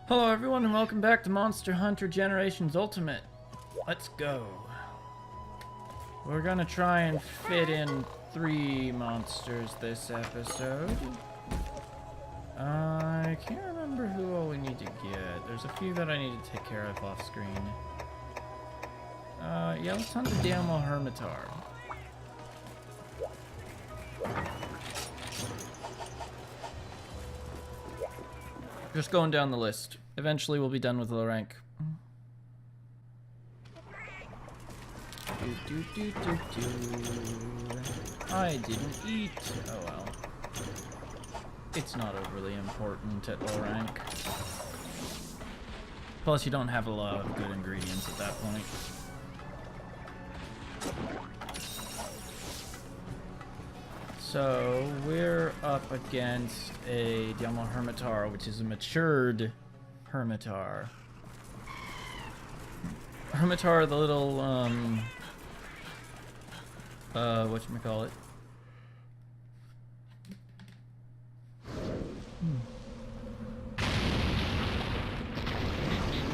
Hello everyone and welcome back to Monster Hunter Generations Ultimate. Let's go. We're gonna try and fit in 3 monsters this episode. I can't remember who all we need to get. There's a few that I need to take care of off screen. Yeah, let's hunt the Daimyo Hermitaur. Just going down the list. Eventually we'll be done with low rank. I didn't eat. Oh well. It's not overly important at low rank. Plus you don't have a lot of good ingredients at that point. So, we're up against a Daimyo Hermitaur, which is a matured Hermitaur. Hermitaur, the little, whatchamacallit?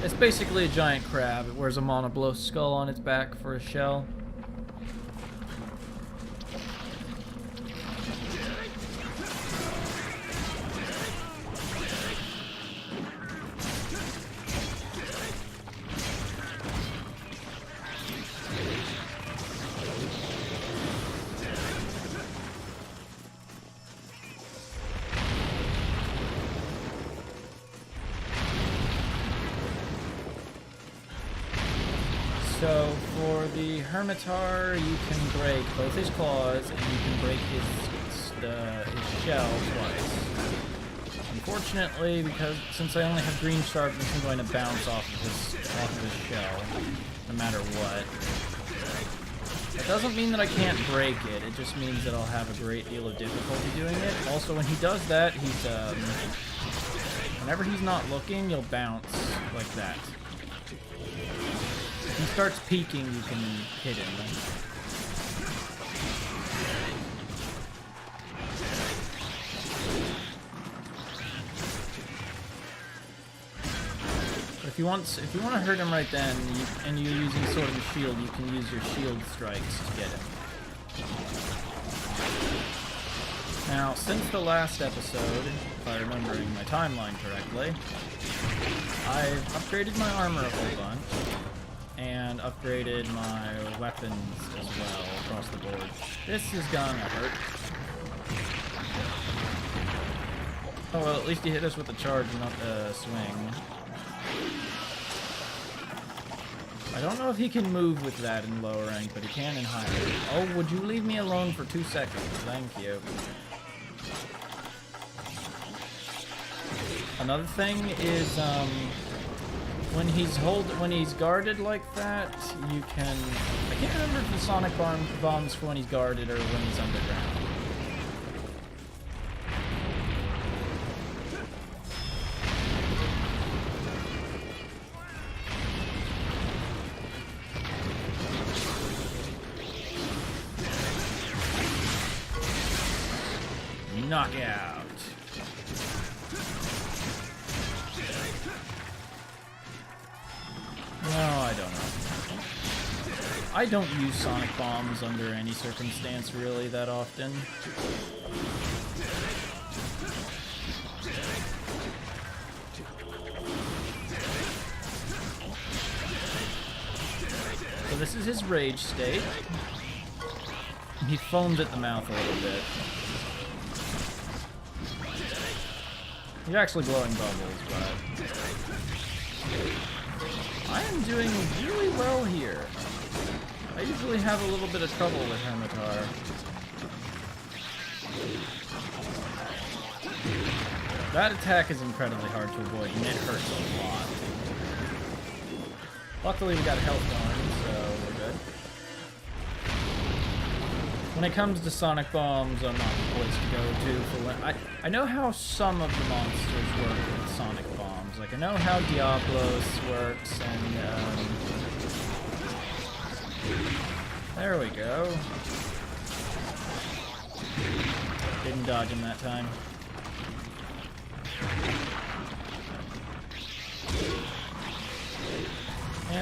It's basically a giant crab. It wears a monoblow skull on its back for a shell. So, for the Hermitaur, you can break both his claws, and you can break his shell twice. Unfortunately, since I only have green sharpness, I'm going to bounce off of his shell, no matter what. That doesn't mean that I can't break it, it just means that I'll have a great deal of difficulty doing it. Also, when he does that, whenever he's not looking, you'll bounce like that. If he starts peeking, you can hit him. But if you want to hurt him right then, and you're using Sword and Shield, you can use your shield strikes to get him. Now, since the last episode, if I'm remembering my timeline correctly, I've upgraded my armor a whole bunch. And upgraded my weapons as well across the board. This is gonna hurt. Oh well, at least he hit us with the charge and not the swing. I don't know if he can move with that in lower rank, but he can in higher. Oh, would you leave me alone for 2 seconds? Thank you. Another thing is, when he's guarded like that, you can... I can't remember if the Sonic bombs for when he's guarded or when he's underground. Knockout. No, I don't know. I don't use Sonic Bombs under any circumstance really that often. So this is his rage state. He foamed at the mouth a little bit. He's actually blowing bubbles, but... I am doing really well here. I usually have a little bit of trouble with Hermitaur. That attack is incredibly hard to avoid, and it hurts a lot. Luckily we got health going, so we're good. When it comes to Sonic Bombs, I'm not the place to go to for when... I know how some of the monsters work with Sonic Bombs. Like, I know how Diablos works, and, there we go. Didn't dodge him that time.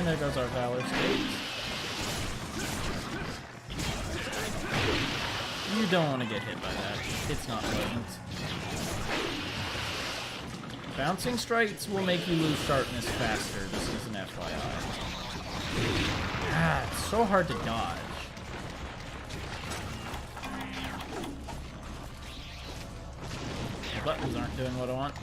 And there goes our Valor State. You don't want to get hit by that. It's not pleasant. Bouncing strikes will make you lose sharpness faster, this is an FYI. Ah, it's so hard to dodge. The buttons aren't doing what I want.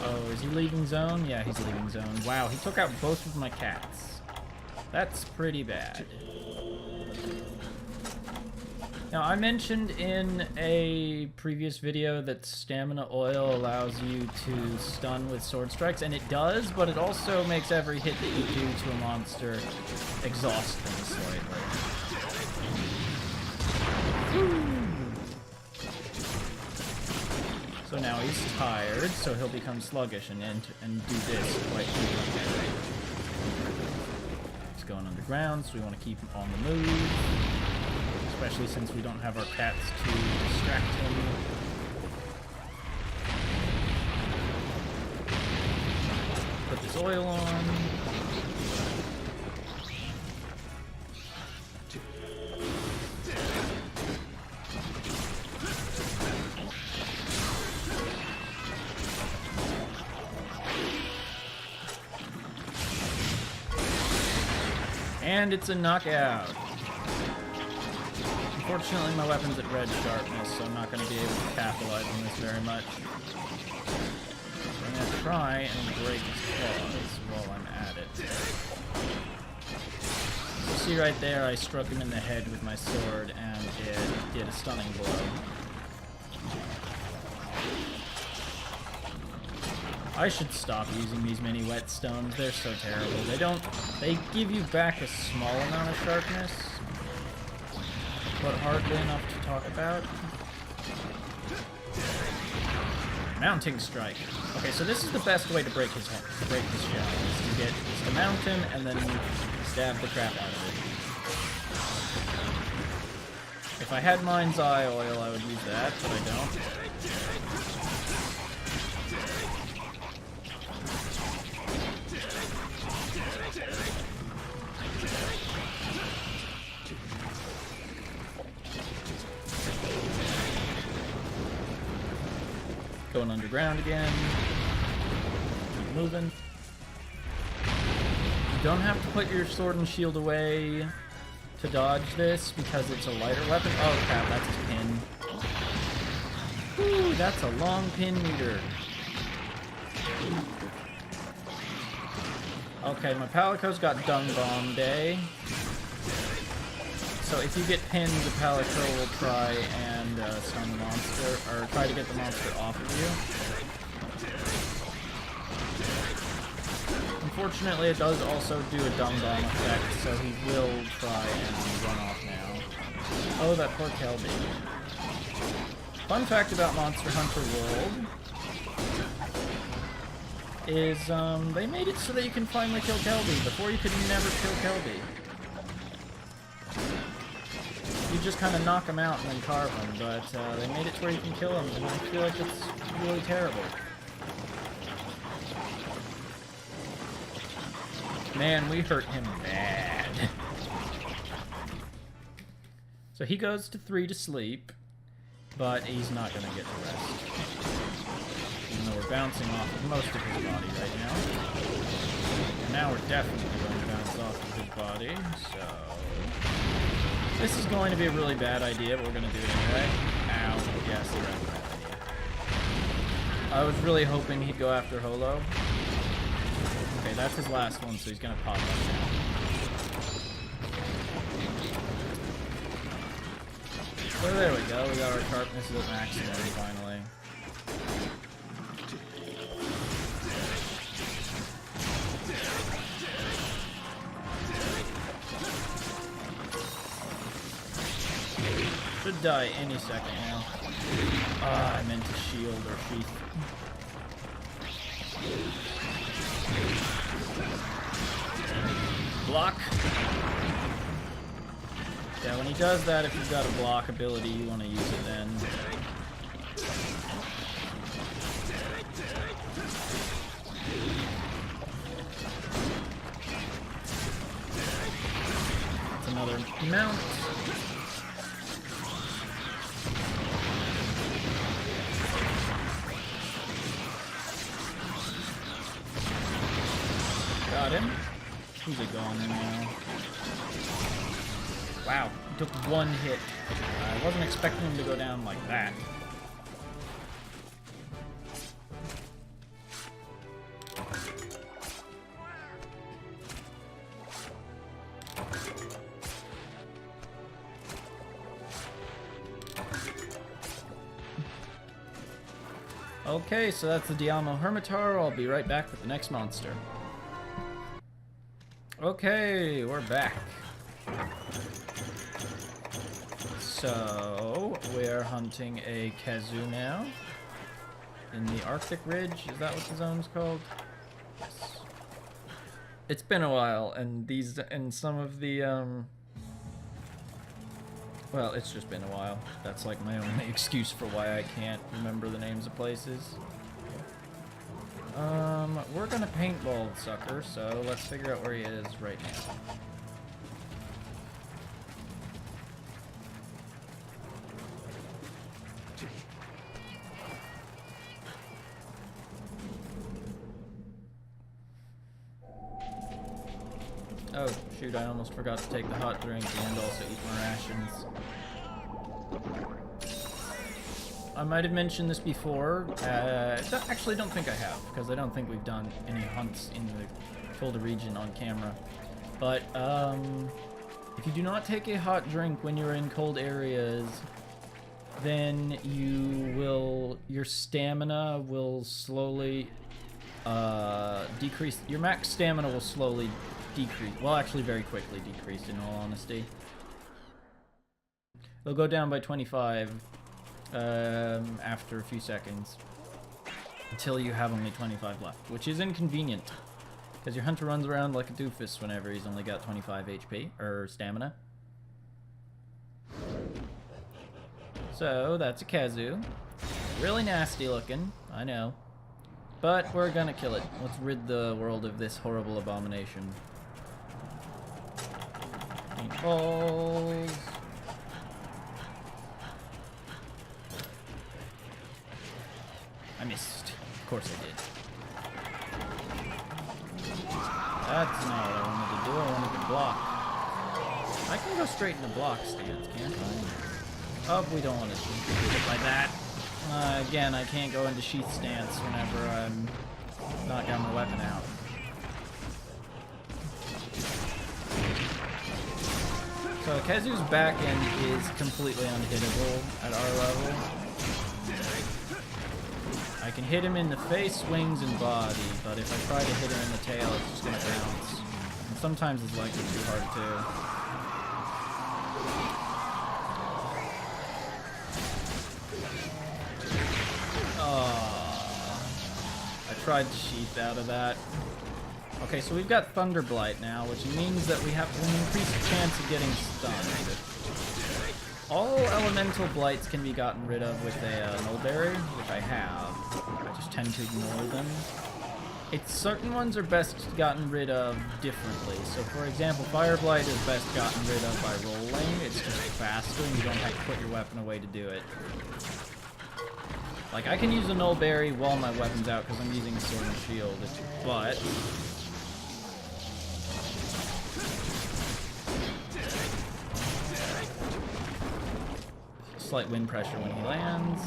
Oh, is he leaving zone? Yeah, he's leaving zone. Wow, he took out both of my cats. That's pretty bad. Now, I mentioned in a previous video that stamina oil allows you to stun with sword strikes, and it does, but it also makes every hit that you do to a monster exhaust them slightly. So now he's tired, so he'll become sluggish and do this quite frequently. He's going underground, so we want to keep him on the move. Especially since we don't have our cats to distract him. Put this oil on. And it's a knockout. Unfortunately, my weapon's at red sharpness, so I'm not going to be able to capitalize on this very much. So I'm going to try and break his claws while I'm at it. You see right there, I struck him in the head with my sword, and it did a stunning blow. I should stop using these mini whetstones. They're so terrible. They give you back a small amount of sharpness, but hardly enough to talk about. Mounting strike. Okay, so this is the best way to break his shell. Is to mount him and then stab the crap out of it. If I had Mind's Eye oil, I would use that, but I don't. Going underground again. Keep moving. You don't have to put your sword and shield away to dodge this because it's a lighter weapon. Oh crap, that's his pin. Woo, that's a long pin meter. Okay, my Palico's got Dung Bomb Day. So if you get pinned, the Palico will try and stun the monster, or try to get the monster off of you. Unfortunately, it does also do a Dung Bomb effect, so he will try and run off now. Oh, that poor Kelby. Fun fact about Monster Hunter World is they made it so that you can finally kill Kelby. Before you could never kill Kelby. You just kind of knock him out and then carve him, but they made it to where you can kill him, and I feel like it's really terrible. Man, we hurt him bad. So he goes to 3 to sleep, but he's not going to get the rest. Even though we're bouncing off of most of his body right now. And now we're definitely going to bounce off of his body, so... This is going to be a really bad idea, but we're going to do it anyway. Ow. Yes, you're right. I was really hoping he'd go after Holo. Okay, that's his last one, so he's going to pop up now. So there we go. We got our sharpness at maximum finally. Should die any second now. I meant to shield or sheath. Block. Yeah, when he does that, if you've got a block ability, you want to use it then. mount. Got him. Who's it going in now? Wow, he took one hit. I wasn't expecting him to go down like that. Okay, so that's the Daimyo Hermitaur. I'll be right back with the next monster. Okay, we're back. So, we're hunting a Khezu now. In the Arctic Ridge, is that what the zone's called? Yes. It's been a while, and some of the, well, it's just been a while. That's like my only excuse for why I can't remember the names of places. We're gonna paintball the sucker, so let's figure out where he is right now. Oh, shoot, I almost forgot to take the hot drink and also eat my rations. I might have mentioned this before. Actually, don't think I have, because I don't think we've done any hunts in the colder region on camera. But, if you do not take a hot drink when you're in cold areas, then your stamina will slowly, decrease. Your max stamina will slowly decrease. Well, actually very quickly decrease, in all honesty. It'll go down by 25 after a few seconds until you have only 25 left, which is inconvenient because your hunter runs around like a doofus whenever he's only got 25 HP or stamina. So that's a Khezu. Really nasty looking, I know, but we're gonna kill it. Let's rid the world of this horrible abomination. Paintballs. I missed. Of course I did. That's not what I wanted to do. I wanted to block. I can go straight into block stance, can't I? Oh, we don't want to do it like that. Again, I can't go into sheath stance whenever I'm not got my weapon out. So Khezu's back end is completely unhittable at our level. I can hit him in the face, wings, and body, but if I try to hit him in the tail, it's just gonna bounce. And sometimes it's likely too hard too. Oh, I tried to sheath out of that. Okay, so we've got Thunder Blight now, which means that we have an increased chance of getting stunned. All elemental blights can be gotten rid of with a Nullberry, which I have. I just tend to ignore them. Certain ones are best gotten rid of differently. So for example, Fire Blight is best gotten rid of by rolling. It's just faster and you don't have to put your weapon away to do it. Like, I can use a Nullberry while my weapon's out because I'm using a Sword and Shield, but slight wind pressure when he lands.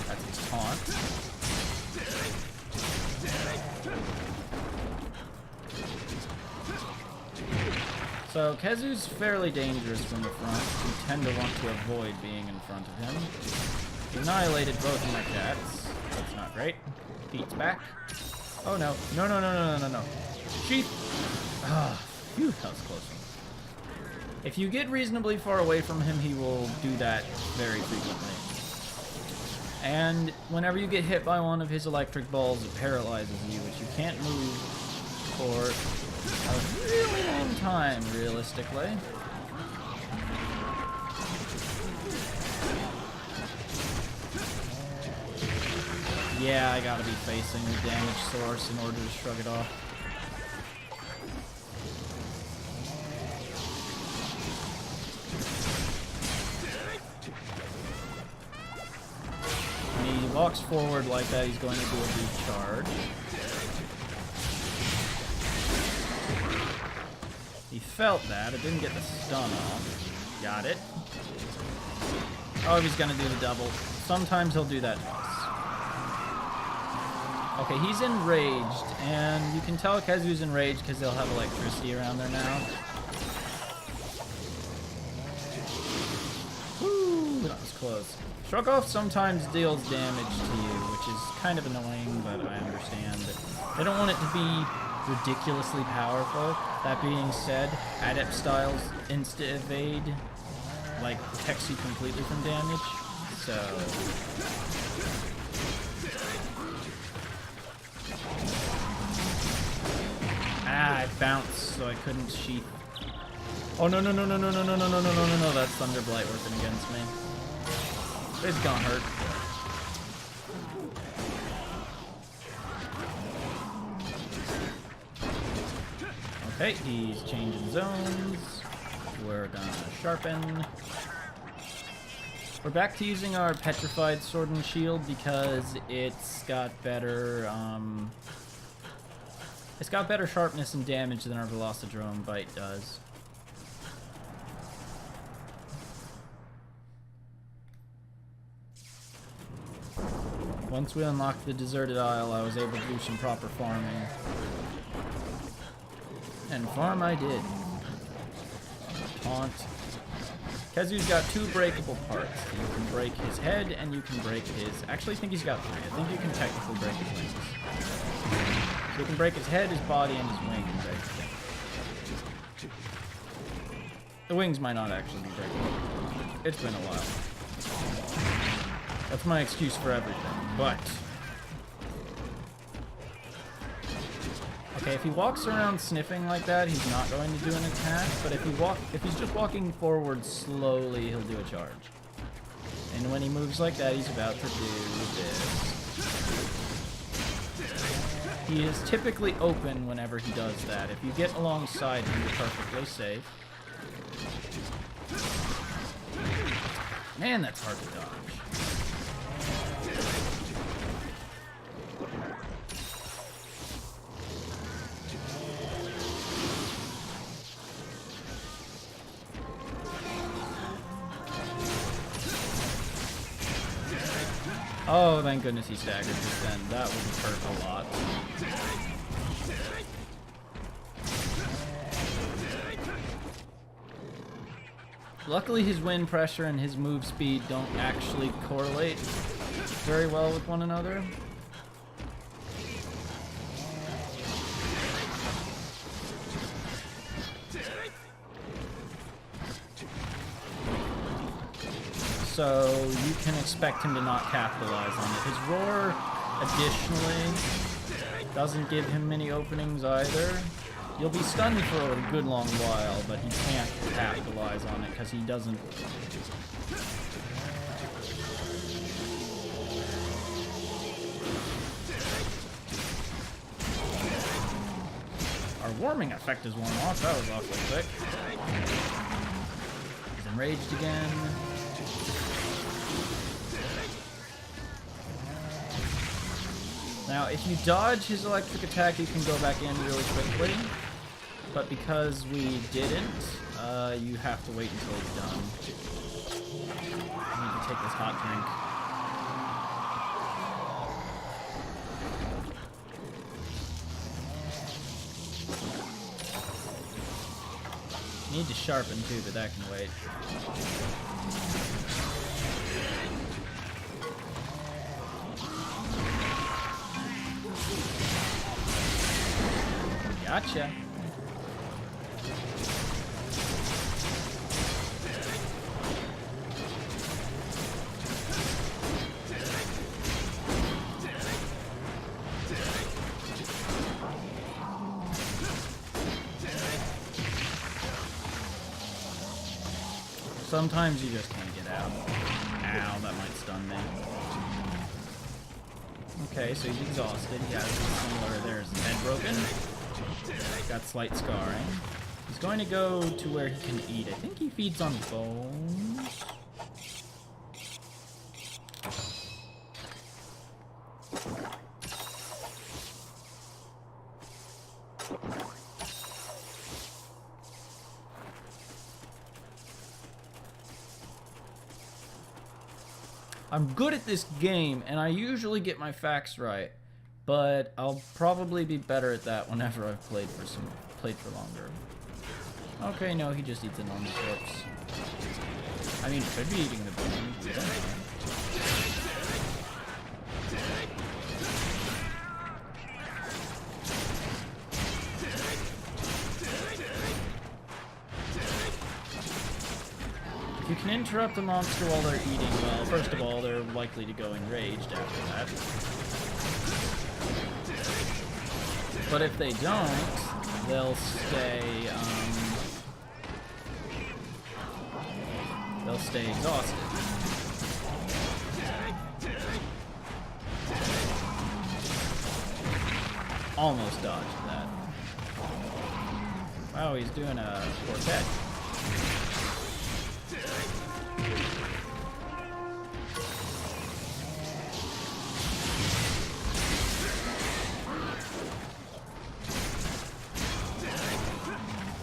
That's his taunt. So Khezu's fairly dangerous from the front. You tend to want to avoid being in front of him. He annihilated both of my cats. That's not great. Pete's back. Oh no. No, no, no, no, no, no, no. Sheath! Ah, phew, that was close. If you get reasonably far away from him, he will do that very frequently. And whenever you get hit by one of his electric balls, it paralyzes you, which you can't move for a really long time, realistically. Yeah, I gotta be facing the damage source in order to shrug it off. walks forward like that, he's going to do a deep charge. He felt that. It didn't get the stun off. Got it. Oh, he's going to do the double. Sometimes he'll do that twice. Okay, he's enraged, and you can tell Khezu's enraged because they'll have electricity around there now. Woo, that was close. Shrug Off sometimes deals damage to you, which is kind of annoying, but I understand that they don't want it to be ridiculously powerful. That being said, Adept Styles insta-evade, like, protects you completely from damage, so... Ah, I bounced, so I couldn't sheath. Oh, no, no, no, no, no, no, no, no, no, no, no, no, no, that's Thunderblight working against me. It's gonna hurt. Okay, he's changing zones. We're gonna sharpen. We're back to using our Petrified Sword and Shield because it's got better, it's got better sharpness and damage than our Velocidrome Bite does. Once we unlocked the Deserted Isle, I was able to do some proper farming. And farm I did. Taunt. Khezu's got 2 breakable parts. You can break his head and you can break his... Actually, I think he's got 3. I think you can technically break his wings. So you can break his head, his body, and his wing and break them. The wings might not actually be breakable. It's been a while. That's my excuse for everything, but... Okay, if he walks around sniffing like that, he's not going to do an attack, but if he's just walking forward slowly, he'll do a charge. And when he moves like that, he's about to do this. He is typically open whenever he does that. If you get alongside him, you're perfectly safe. Man, that's hard to dodge. Oh, thank goodness he staggered just then. That would hurt a lot. Luckily, his wind pressure and his move speed don't actually correlate very well with one another. So you can expect him to not capitalize on it. His roar, additionally, doesn't give him many openings either. You'll be stunned for a good long while, but he can't capitalize on it because he doesn't... Our warming effect is worn off. That was awfully quick. He's enraged again. Now, if you dodge his electric attack, you can go back in really quickly. But because we didn't, you have to wait until it's done. I need to take this hot drink. Need to sharpen too, but that can wait. Gotcha. Sometimes you just can't get out. Ow, that might stun me. Okay, so he's exhausted. He has similar. There's his head broken. Got slight scarring. He's going to go to where he can eat. I think he feeds on bones. I'm good at this game, and I usually get my facts right, but I'll probably be better at that whenever I've played for longer. Okay, no, he just eats a normal corpse. I mean, could be eating the bone. I don't know. If you can interrupt a monster while they're eating, well, first of all, they're likely to go enraged after that. But if they don't, they'll stay exhausted. Almost dodged that. Wow, he's doing a quartet.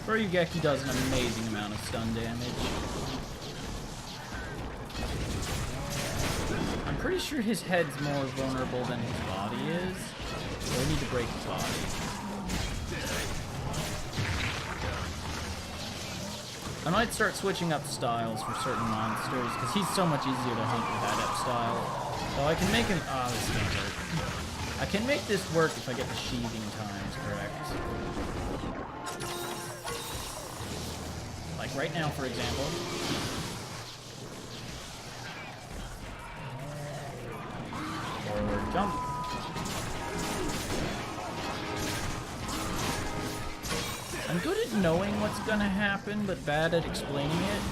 Ryugeki does an amazing amount of stun damage. I'm pretty sure his head's more vulnerable than his body is, so we need to break his body. I might start switching up styles for certain monsters, because he's so much easier to hunt with that up style. So I can make him... Ah, this is gonna hurt. I can make this work if I get the sheathing times correct. Like right now, for example. Forward jump. I'm good at knowing what's gonna happen, but bad at explaining it.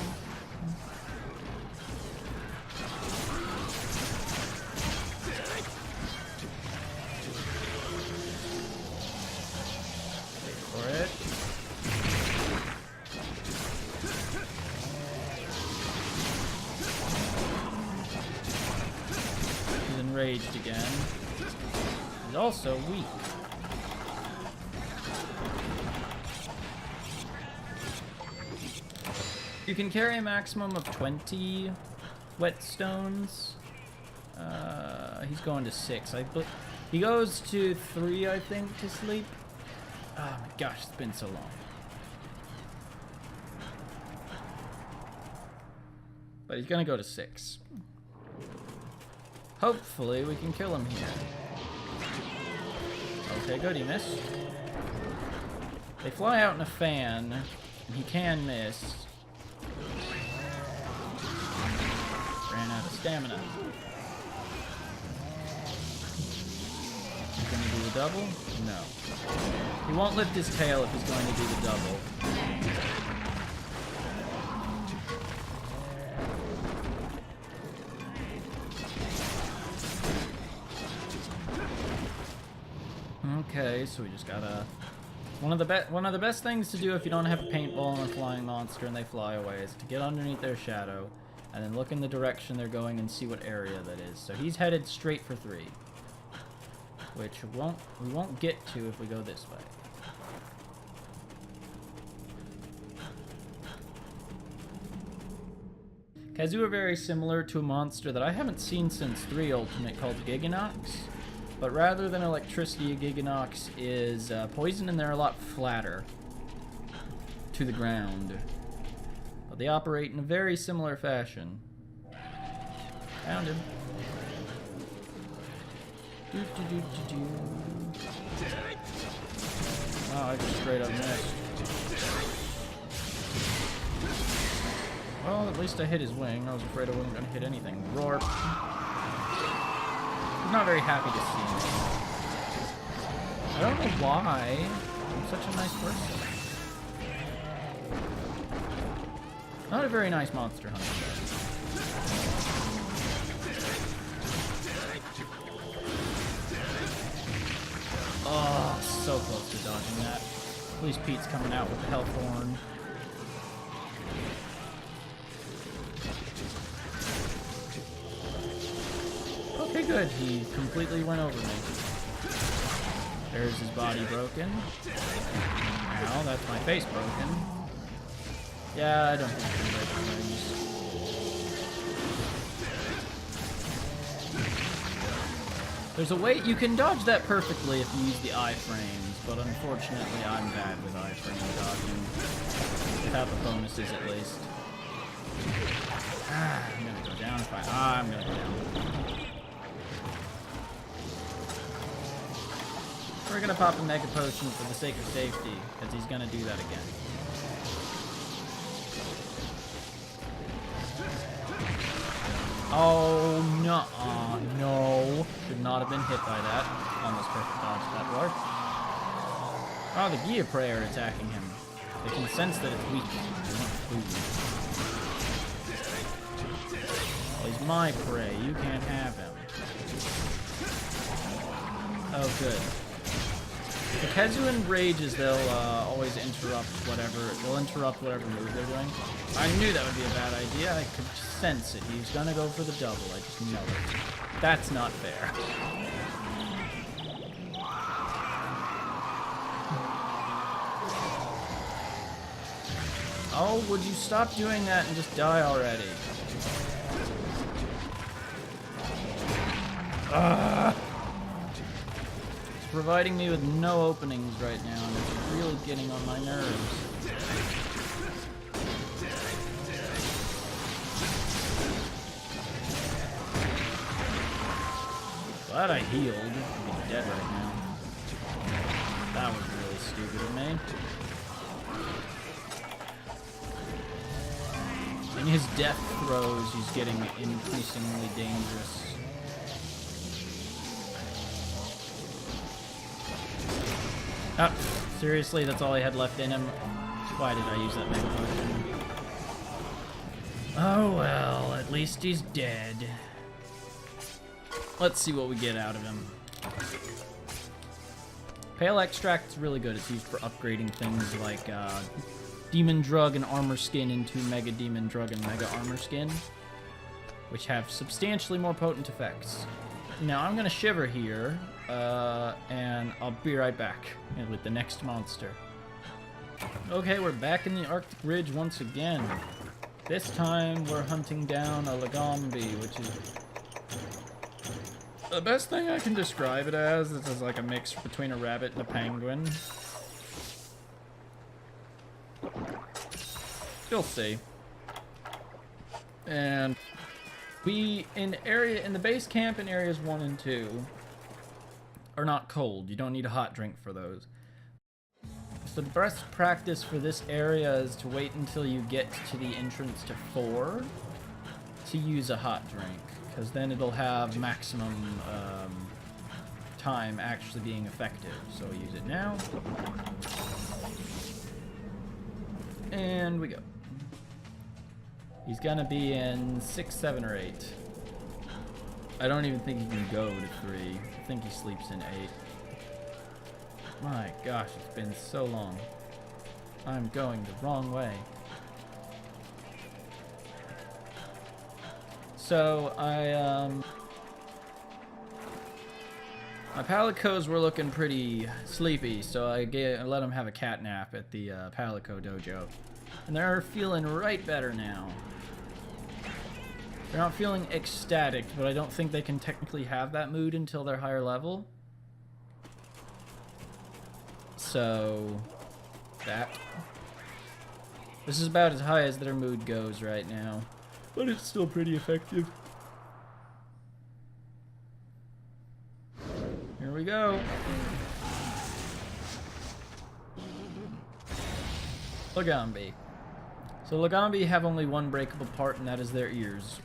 Wait for it. He's enraged again. He's also weak. You can carry a maximum of 20 whetstones. He's going to 6. He goes to 3, I think, to sleep. Oh my gosh, it's been so long. But he's gonna go to 6. Hopefully we can kill him here. Okay, good, he missed. They fly out in a fan, and he can miss. Ran out of stamina. He's gonna do the double? No. He won't lift his tail if he's going to do the double. Okay, so we just gotta... One of the best things to do if you don't have a paintball and a flying monster and they fly away is to get underneath their shadow and then look in the direction they're going and see what area that is. So he's headed straight for 3, which we won't get to if we go this way. Khezu are very similar to a monster that I haven't seen since 3 Ultimate called Giganox. But rather than electricity, a Giganox is poison, and they're a lot flatter to the ground. But they operate in a very similar fashion. Found him. Wow, I just straight up missed. Well, at least I hit his wing. I was afraid I wasn't going to hit anything. Roar. He's not very happy to see me. I don't know why. I'm such a nice person. Not a very nice monster hunter. Oh, so close to dodging that. At least Pete's coming out with the health horn. Okay, good. He completely went over me. There's his body broken. Now that's my face broken. Yeah, I don't think I can break There's a way you can dodge that perfectly if you use the iframes, but unfortunately I'm bad with iframe dodging. Without the bonuses at least. I'm gonna go down if I'm gonna go down. We're gonna pop a Mega Potion for the sake of safety, because he's gonna do that again. Oh, no. No. Should not have been hit by that. Almost perfect dodge that worked. Oh, the Gia Prayer attacking him. They can sense that it's weak. They want food. Oh, he's my prey. You can't have him. Oh, good. The Khezu and rages, they'll always interrupt whatever. They'll interrupt whatever move they're doing. I knew that would be a bad idea. I could sense it. He's gonna go for the double. I just know it. That's not fair. Oh, would you stop doing that and just die already? It's providing me with no openings right now, and it's really getting on my nerves. Glad I healed. I'd be dead right now. That was really stupid of me. In his death throes, he's getting increasingly dangerous. Oh, seriously, that's all he had left in him? Why did I use that Mega Potion? Oh well, at least he's dead. Let's see what we get out of him. Pale Extract's really good. It's used for upgrading things like Demon Drug and Armor Skin into Mega Demon Drug and Mega Armor Skin, which have substantially more potent effects. Now I'm gonna shiver here, and I'll be right back with the next monster. Okay, we're back in the Arctic Ridge once again. This time we're hunting down a Lagombi, which is the best thing I can describe it as. This is like a mix between a rabbit and a penguin. You'll see. And we in the base camp in areas 1 and 2 are not cold. You don't need a hot drink for those. So the best practice for this area is to wait until you get to the entrance to 4 to use a hot drink, because then it'll have maximum time actually being effective. So use it now. And we go. He's gonna be in 6, 7, or 8. I don't even think he can go to 3. I think he sleeps in 8. My gosh, it's been so long. I'm going the wrong way. So, my Palicos were looking pretty sleepy, so I let them have a cat nap at the Palico dojo. And they're feeling right better now. They're not feeling ecstatic, but I don't think they can technically have that mood until they're higher level. So, this is about as high as their mood goes right now. But it's still pretty effective. Here we go. Lagombi. So Lagombi have only one breakable part, and that is their ears.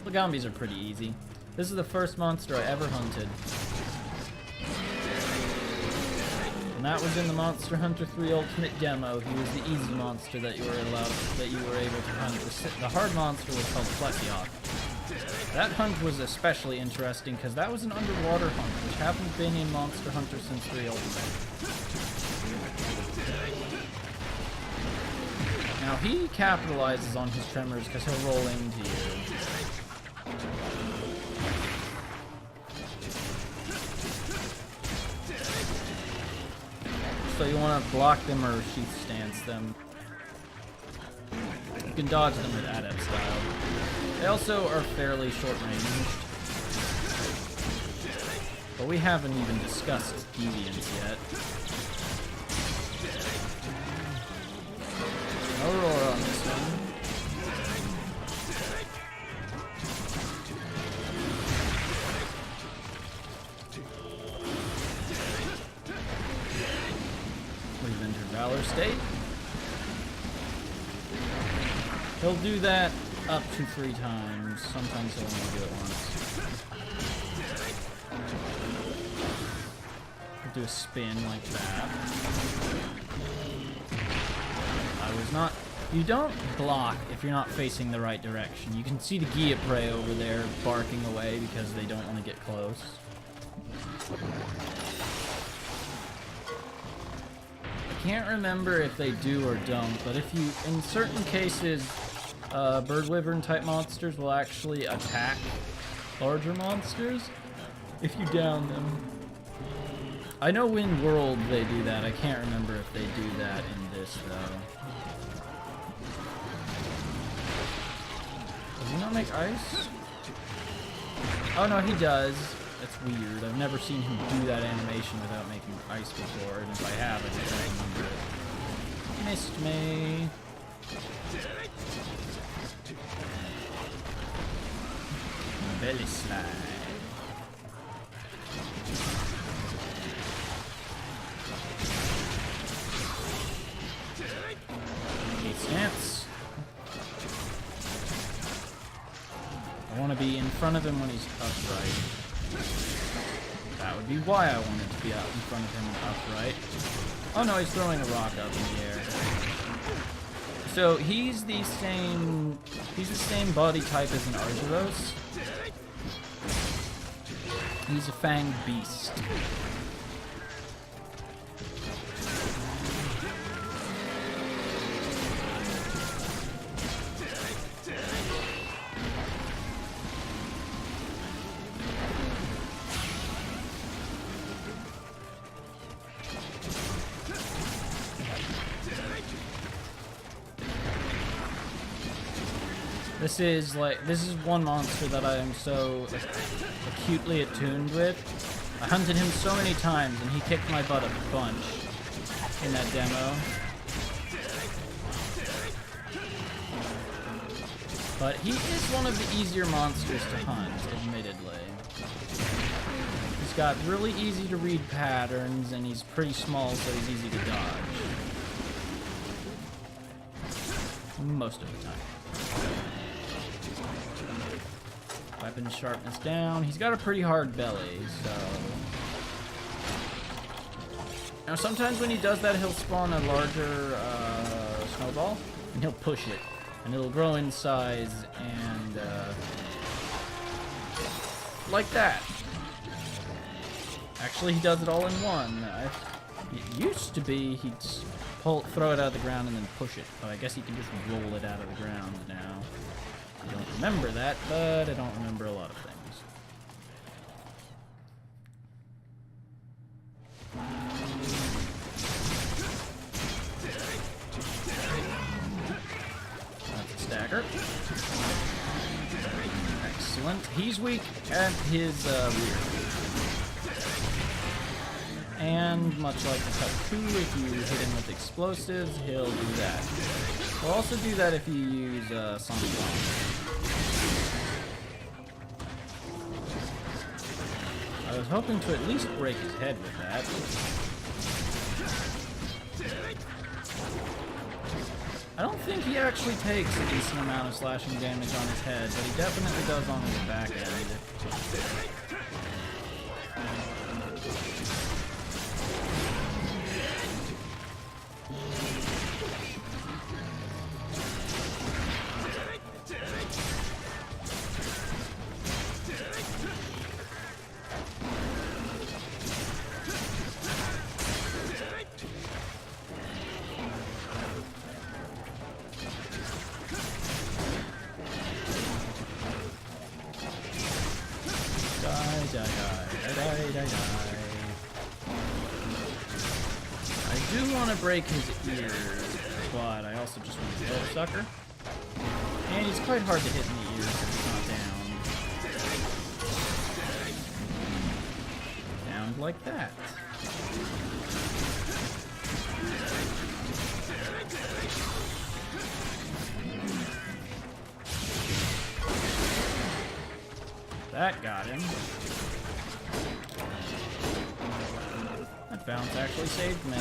Lagombis are pretty easy. This is the first monster I ever hunted. And that was in the Monster Hunter 3 Ultimate Demo. He was the easy monster that you were able to hunt. The hard monster was called Plesioth. That hunt was especially interesting because that was an underwater hunt, which haven't been in Monster Hunter since 3 Ultimate. Now he capitalizes on his tremors because he'll roll into you. So you want to block them or sheath stance them. can dodge them with adept style. They also are fairly short-ranged. But we haven't even discussed deviants yet. Aurora on this one. We've entered Valor State. He'll do that up to 3 times. Sometimes he'll only do it once. He'll do a spin like that. I was not... You don't block if you're not facing the right direction. You can see the Guillapre over there barking away because they don't want to get close. I can't remember if they do or don't, but if you, in certain cases, bird wyvern type monsters will actually attack larger monsters if you down them. I know in World they do that. I can't remember if they do that in this though. Does he not make ice? Oh no, he does. That's weird. I've never seen him do that animation without making ice before, and if I have, I just don't remember it. Missed me. Belly slide. Okay, stance. I want to be in front of him when he's upright. That would be why I wanted to be out in front of him upright. Oh no, he's throwing a rock up in the air. So he's the same body type as an Arzuros. He's a fanged beast. This is one monster that I am so acutely attuned with. I hunted him so many times and he kicked my butt a bunch in that demo. But he is one of the easier monsters to hunt, admittedly. He's got really easy to read patterns and he's pretty small, so he's easy to dodge. Most of the time. Weapon sharpness down. He's got a pretty hard belly, so... Now sometimes when he does that, he'll spawn a larger snowball, and he'll push it. And it'll grow in size, and like that. Actually, he does it all in one. It used to be he'd throw it out of the ground and then push it. But I guess he can just roll it out of the ground now. I don't remember that, but I don't remember a lot of things. That's a stagger. Excellent. He's weak at his rear. And much like the Cut 2, if you hit him with explosives, he'll do that. He'll also do that if you use Sonic Bomb. I was hoping to at least break his head with that. I don't think he actually takes a decent amount of slashing damage on his head, but he definitely does on his back end. I do want to break his ears, but I also just want to kill the sucker. And he's quite hard to hit in the ears if he's not down. Down like that. That got him. That bounce actually saved me.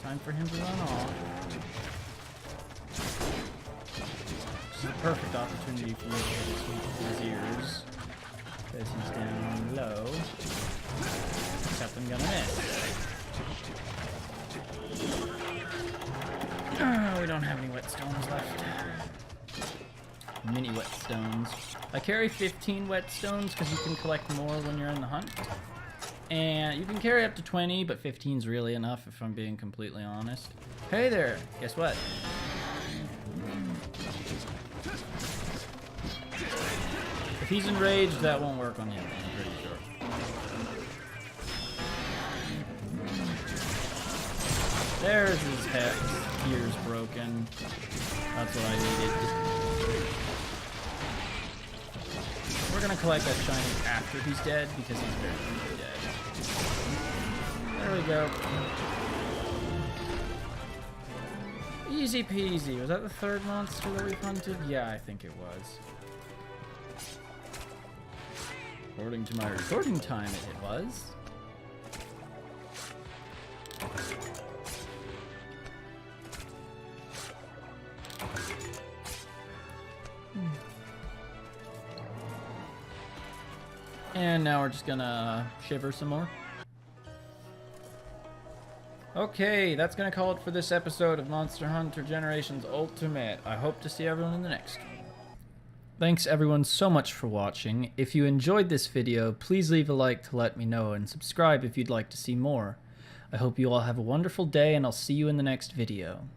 Time for him to run off. This is a perfect opportunity for me to hit his ears. Because he's down low. Except I'm gonna miss. We don't have any whetstones left. Mini whetstones. I carry 15 whetstones because you can collect more when you're in the hunt. And you can carry up to 20, but 15's really enough if I'm being completely honest. Hey there! Guess what? If he's enraged, that won't work on him, I'm pretty sure. There's his head. His ear's broken. That's what I needed. We're gonna collect that shiny after he's dead, because he's very dead. There we go. Easy peasy. Was that the third monster that we've hunted? Yeah, I think it was. According to my recording time, it was. And now we're just gonna shiver some more. Okay, that's gonna call it for this episode of Monster Hunter Generations Ultimate. I hope to see everyone in the next one. Thanks everyone so much for watching. If you enjoyed this video, please leave a like to let me know and subscribe if you'd like to see more. I hope you all have a wonderful day and I'll see you in the next video.